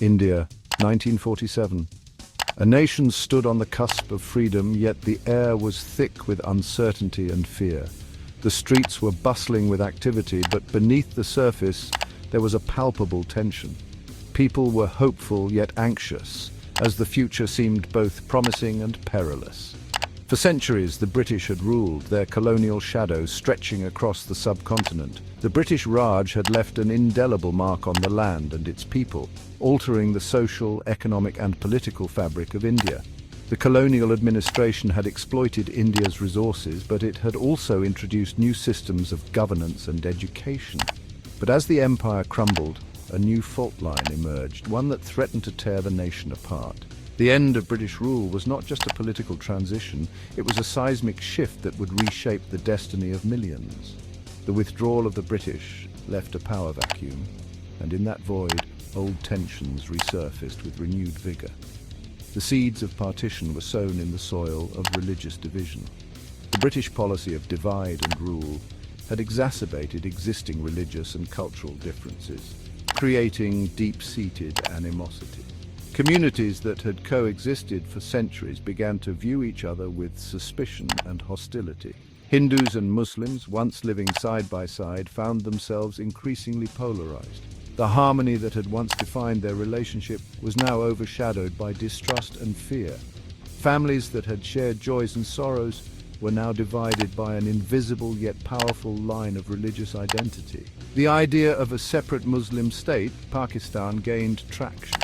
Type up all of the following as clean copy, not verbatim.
India, 1947. A nation stood on the cusp of freedom, yet the air was thick with uncertainty and fear. The streets were bustling with activity, but beneath the surface there was a palpable tension. People were hopeful yet anxious, as the future seemed both promising and perilous. For centuries, the British had ruled, their colonial shadow stretching across the subcontinent. The British Raj had left an indelible mark on the land and its people, altering the social, economic and political fabric of India. The colonial administration had exploited India's resources, but it had also introduced new systems of governance and education. But as the empire crumbled, a new fault line emerged, one that threatened to tear the nation apart. The end of British rule was not just a political transition, it was a seismic shift that would reshape the destiny of millions. The withdrawal of the British left a power vacuum, and in that void, old tensions resurfaced with renewed vigor. The seeds of partition were sown in the soil of religious division. The British policy of divide and rule had exacerbated existing religious and cultural differences, creating deep-seated animosity. Communities that had coexisted for centuries began to view each other with suspicion and hostility. Hindus and Muslims, once living side by side, found themselves increasingly polarized. The harmony that had once defined their relationship was now overshadowed by distrust and fear. Families that had shared joys and sorrows were now divided by an invisible yet powerful line of religious identity. The idea of a separate Muslim state, Pakistan, gained traction.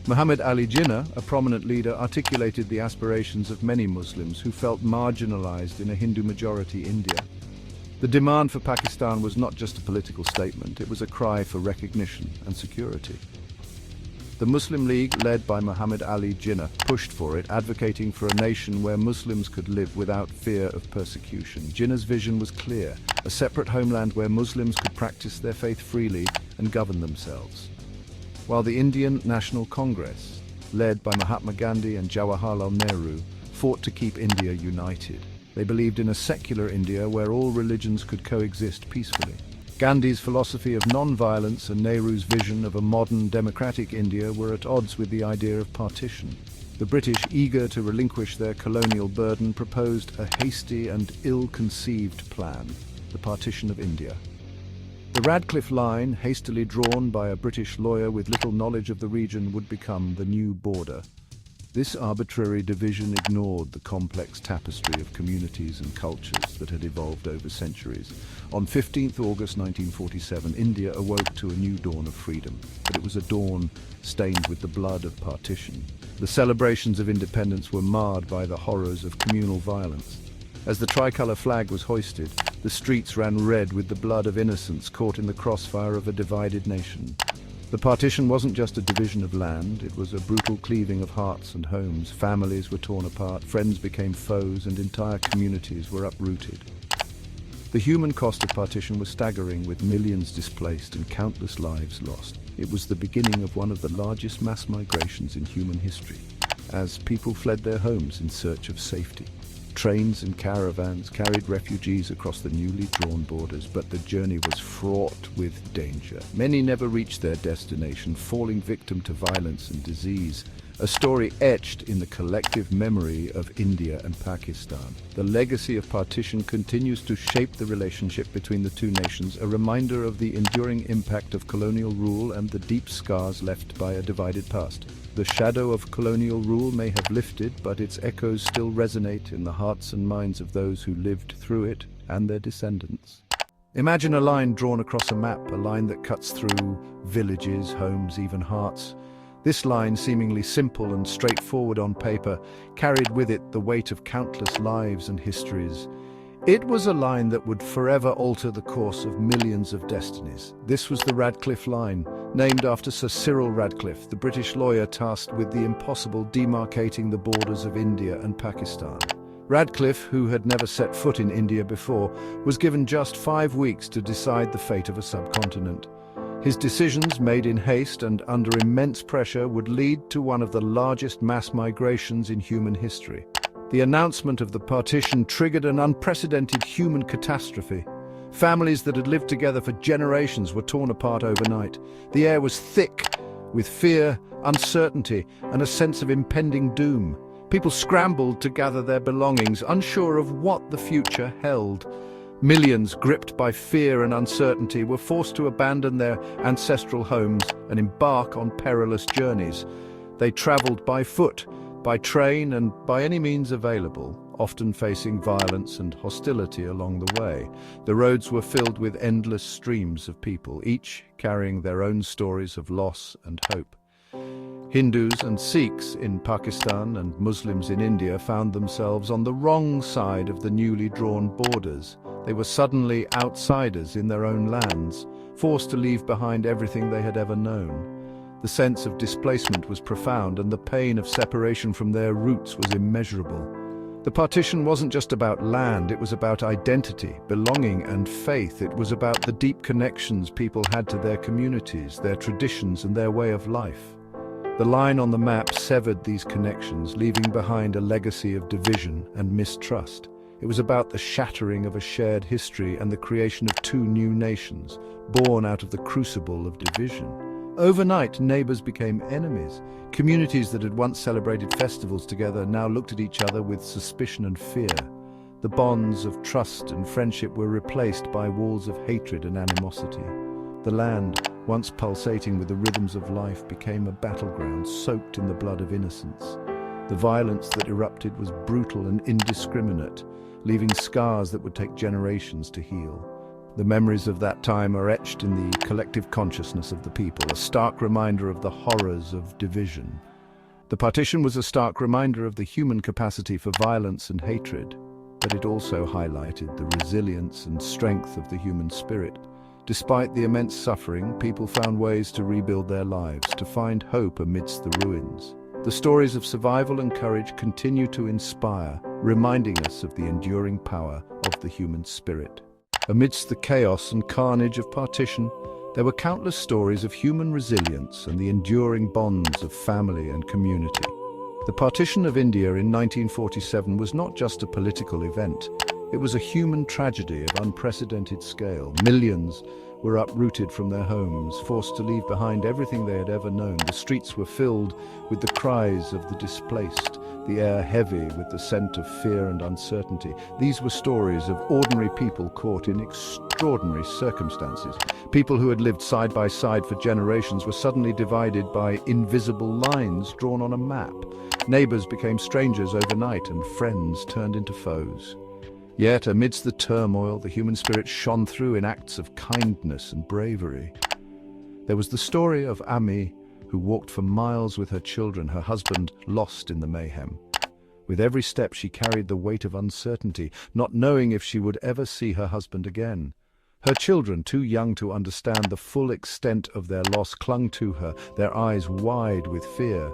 Muhammad Ali Jinnah, a prominent leader, articulated the aspirations of many Muslims who felt marginalized in a Hindu-majority India. The demand for Pakistan was not just a political statement, it was a cry for recognition and security. The Muslim League, led by Muhammad Ali Jinnah, pushed for it, advocating for a nation where Muslims could live without fear of persecution. Jinnah's vision was clear, a separate homeland where Muslims could practice their faith freely and govern themselves. While the Indian National Congress, led by Mahatma Gandhi and Jawaharlal Nehru, fought to keep India united. They believed in a secular India where all religions could coexist peacefully. Gandhi's philosophy of non-violence and Nehru's vision of a modern, democratic India were at odds with the idea of partition. The British, eager to relinquish their colonial burden, proposed a hasty and ill-conceived plan, the partition of India. The Radcliffe Line, hastily drawn by a British lawyer with little knowledge of the region, would become the new border. This arbitrary division ignored the complex tapestry of communities and cultures that had evolved over centuries. On 15th August 1947, India awoke to a new dawn of freedom, but it was a dawn stained with the blood of partition. The celebrations of independence were marred by the horrors of communal violence. As the tricolour flag was hoisted, the streets ran red with the blood of innocents caught in the crossfire of a divided nation. The partition wasn't just a division of land, it was a brutal cleaving of hearts and homes. Families were torn apart, friends became foes, and entire communities were uprooted. The human cost of partition was staggering, with millions displaced and countless lives lost. It was the beginning of one of the largest mass migrations in human history, as people fled their homes in search of safety. Trains and caravans carried refugees across the newly drawn borders, but the journey was fraught with danger. Many never reached their destination, falling victim to violence and disease, a story etched in the collective memory of India and Pakistan. The legacy of partition continues to shape the relationship between the two nations, a reminder of the enduring impact of colonial rule and the deep scars left by a divided past. The shadow of colonial rule may have lifted, but its echoes still resonate in the hearts and minds of those who lived through it and their descendants. Imagine a line drawn across a map, a line that cuts through villages, homes, even hearts. This line, seemingly simple and straightforward on paper, carried with it the weight of countless lives and histories. It was a line that would forever alter the course of millions of destinies. This was the Radcliffe Line, named after Sir Cyril Radcliffe, the British lawyer tasked with the impossible demarcating the borders of India and Pakistan. Radcliffe, who had never set foot in India before, was given just 5 weeks to decide the fate of a subcontinent. His decisions, made in haste and under immense pressure, would lead to one of the largest mass migrations in human history. The announcement of the partition triggered an unprecedented human catastrophe. Families that had lived together for generations were torn apart overnight. The air was thick with fear, uncertainty, and a sense of impending doom. People scrambled to gather their belongings, unsure of what the future held. Millions, gripped by fear and uncertainty, were forced to abandon their ancestral homes and embark on perilous journeys. They traveled by foot, by train, and by any means available, often facing violence and hostility along the way. The roads were filled with endless streams of people, each carrying their own stories of loss and hope. Hindus and Sikhs in Pakistan and Muslims in India found themselves on the wrong side of the newly drawn borders. They were suddenly outsiders in their own lands, forced to leave behind everything they had ever known. The sense of displacement was profound, and the pain of separation from their roots was immeasurable. The partition wasn't just about land, it was about identity, belonging, and faith. It was about the deep connections people had to their communities, their traditions, and their way of life. The line on the map severed these connections, leaving behind a legacy of division and mistrust. It was about the shattering of a shared history and the creation of two new nations, born out of the crucible of division. Overnight, neighbors became enemies. Communities that had once celebrated festivals together now looked at each other with suspicion and fear. The bonds of trust and friendship were replaced by walls of hatred and animosity. The land, once pulsating with the rhythms of life, became a battleground soaked in the blood of innocence. The violence that erupted was brutal and indiscriminate, leaving scars that would take generations to heal. The memories of that time are etched in the collective consciousness of the people, a stark reminder of the horrors of division. The partition was a stark reminder of the human capacity for violence and hatred, but it also highlighted the resilience and strength of the human spirit. Despite the immense suffering, people found ways to rebuild their lives, to find hope amidst the ruins. The stories of survival and courage continue to inspire, reminding us of the enduring power of the human spirit. Amidst the chaos and carnage of partition, there were countless stories of human resilience and the enduring bonds of family and community. The partition of India in 1947 was not just a political event. It was a human tragedy of unprecedented scale. Millions were uprooted from their homes, forced to leave behind everything they had ever known. The streets were filled with the cries of the displaced, the air heavy with the scent of fear and uncertainty. These were stories of ordinary people caught in extraordinary circumstances. People who had lived side by side for generations were suddenly divided by invisible lines drawn on a map. Neighbors became strangers overnight, and friends turned into foes. Yet, amidst the turmoil, the human spirit shone through in acts of kindness and bravery. There was the story of Ami, who walked for miles with her children, her husband lost in the mayhem. With every step she carried the weight of uncertainty, not knowing if she would ever see her husband again. Her children, too young to understand the full extent of their loss, clung to her, their eyes wide with fear.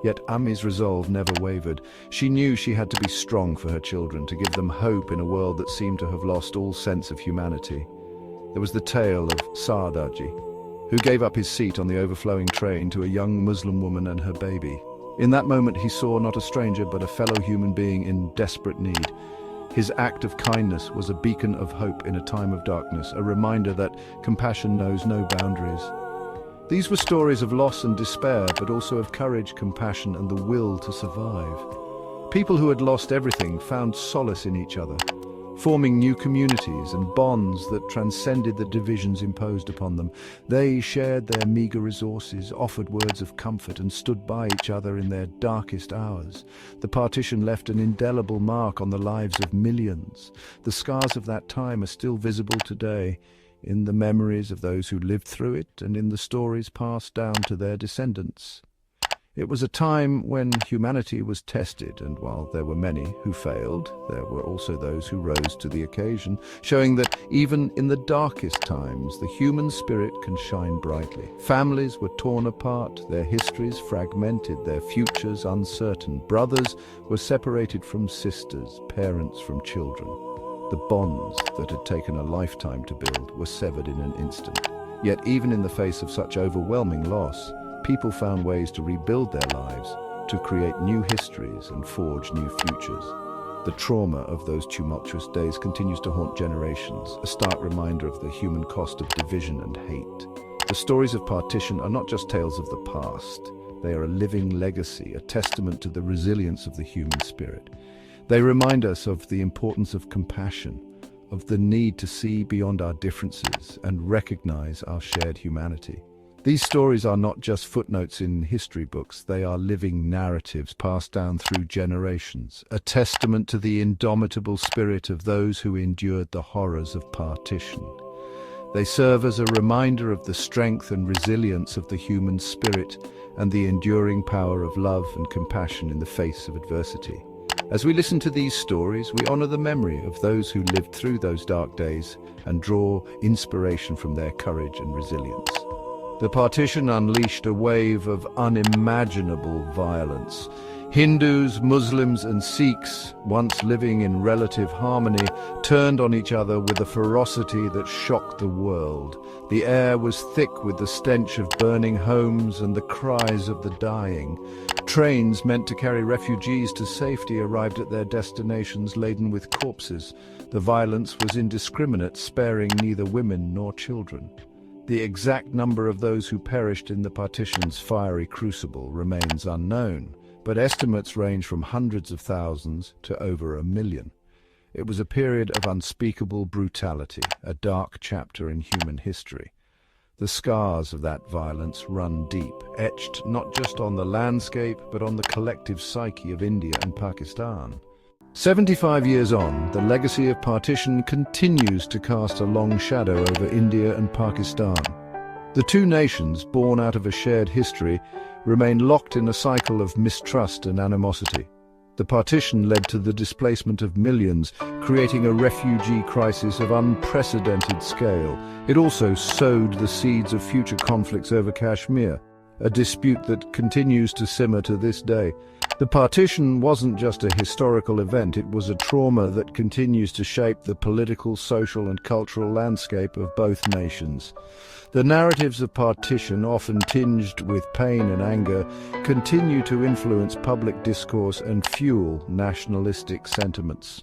Yet Ami's resolve never wavered. She knew she had to be strong for her children, to give them hope in a world that seemed to have lost all sense of humanity. There was the tale of Saadaji, who gave up his seat on the overflowing train to a young Muslim woman and her baby. In that moment he saw not a stranger but a fellow human being in desperate need. His act of kindness was a beacon of hope in a time of darkness, a reminder that compassion knows no boundaries. These were stories of loss and despair, but also of courage, compassion, and the will to survive. People who had lost everything found solace in each other, forming new communities and bonds that transcended the divisions imposed upon them. They shared their meager resources, offered words of comfort, and stood by each other in their darkest hours. The partition left an indelible mark on the lives of millions. The scars of that time are still visible today, in the memories of those who lived through it and in the stories passed down to their descendants. It was a time when humanity was tested, and while there were many who failed, there were also those who rose to the occasion, showing that even in the darkest times, the human spirit can shine brightly. Families were torn apart, their histories fragmented, their futures uncertain. Brothers were separated from sisters, parents from children. The bonds that had taken a lifetime to build were severed in an instant. Yet even in the face of such overwhelming loss, people found ways to rebuild their lives, to create new histories and forge new futures. The trauma of those tumultuous days continues to haunt generations, a stark reminder of the human cost of division and hate. The stories of partition are not just tales of the past. They are a living legacy, a testament to the resilience of the human spirit. They remind us of the importance of compassion, of the need to see beyond our differences and recognize our shared humanity. These stories are not just footnotes in history books, they are living narratives passed down through generations, a testament to the indomitable spirit of those who endured the horrors of partition. They serve as a reminder of the strength and resilience of the human spirit and the enduring power of love and compassion in the face of adversity. As we listen to these stories, we honor the memory of those who lived through those dark days and draw inspiration from their courage and resilience. The partition unleashed a wave of unimaginable violence. Hindus, Muslims, and Sikhs, once living in relative harmony, turned on each other with a ferocity that shocked the world. The air was thick with the stench of burning homes and the cries of the dying. Trains meant to carry refugees to safety arrived at their destinations laden with corpses. The violence was indiscriminate, sparing neither women nor children. The exact number of those who perished in the partition's fiery crucible remains unknown, but estimates range from hundreds of thousands to over 1 million. It was a period of unspeakable brutality, a dark chapter in human history. The scars of that violence run deep, etched not just on the landscape, but on the collective psyche of India and Pakistan. 75 years on, the legacy of partition continues to cast a long shadow over India and Pakistan. The two nations, born out of a shared history, remain locked in a cycle of mistrust and animosity. The partition led to the displacement of millions, creating a refugee crisis of unprecedented scale. It also sowed the seeds of future conflicts over Kashmir, a dispute that continues to simmer to this day. The partition wasn't just a historical event, it was a trauma that continues to shape the political, social, and cultural landscape of both nations. The narratives of partition, often tinged with pain and anger, continue to influence public discourse and fuel nationalistic sentiments.